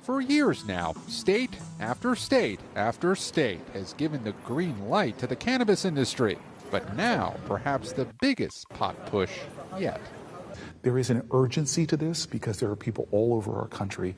For years now, state after state after state has given the green light to the cannabis industry. But now, perhaps the biggest pot push yet. There is an urgency to this because there are people all over our country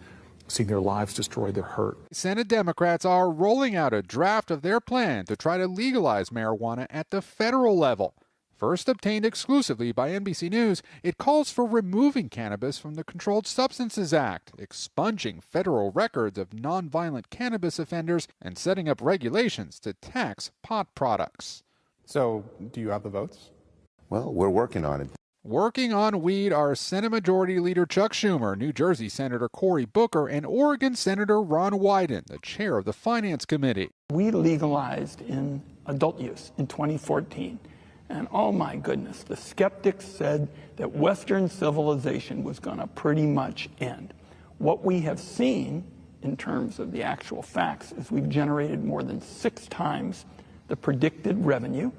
seeing their lives destroyed, they're hurt. Senate Democrats are rolling out a draft of their plan to try to legalize marijuana at the federal level. First obtained exclusively by NBC News, it calls for removing cannabis from the Controlled Substances Act, expunging federal records of nonviolent cannabis offenders, and setting up regulations to tax pot products. So, do you have the votes? Well, we're working on it. Working on weed are Senate Majority Leader Chuck Schumer, New Jersey Senator Cory Booker, and Oregon Senator Ron Wyden, the chair of the Finance Committee. We legalized in adult use in 2014. And oh my goodness, the skeptics said that Western civilization was going to pretty much end. What we have seen in terms of the actual facts is we've generated more than 6 times the predicted revenue.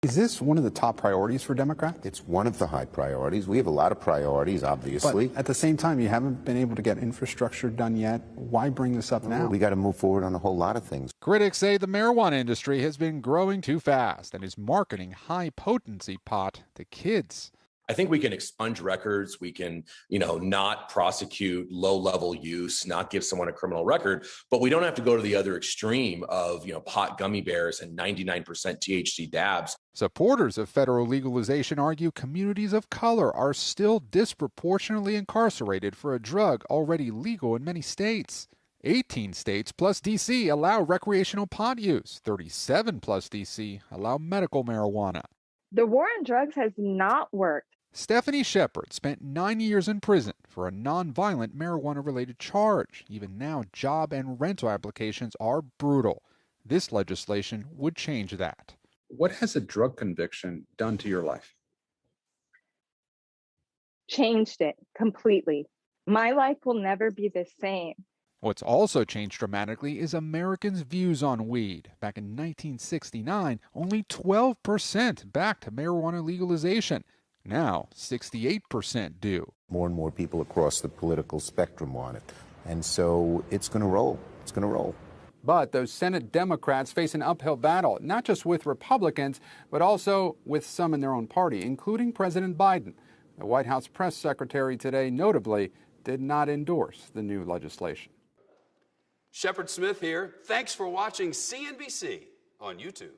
Is this one of the top priorities for Democrats? It's one of the high priorities. We have a lot of priorities, obviously. But at the same time, you haven't been able to get infrastructure done yet. Why bring this up now? We got to move forward on a whole lot of things. Critics say the marijuana industry has been growing too fast and is marketing high-potency pot to kids. I think we can expunge records. We can, not prosecute low-level use, not give someone a criminal record, but we don't have to go to the other extreme of, pot gummy bears and 99% THC dabs. Supporters of federal legalization argue communities of color are still disproportionately incarcerated for a drug already legal in many states. 18 states plus D.C. allow recreational pot use. 37 plus D.C. allow medical marijuana. The war on drugs has not worked. Stephanie Shepard spent 9 years in prison for a nonviolent marijuana-related charge. Even now, job and rental applications are brutal. This legislation would change that. What has a drug conviction done to your life? Changed it completely. My life will never be the same. What's also changed dramatically is Americans' views on weed. Back in 1969, only 12% backed marijuana legalization. Now, 68% do. More and more people across the political spectrum want it. And so it's going to roll. It's going to roll. But those Senate Democrats face an uphill battle, not just with Republicans, but also with some in their own party, including President Biden. The White House press secretary today notably did not endorse the new legislation. Shepard Smith here. Thanks for watching CNBC on YouTube.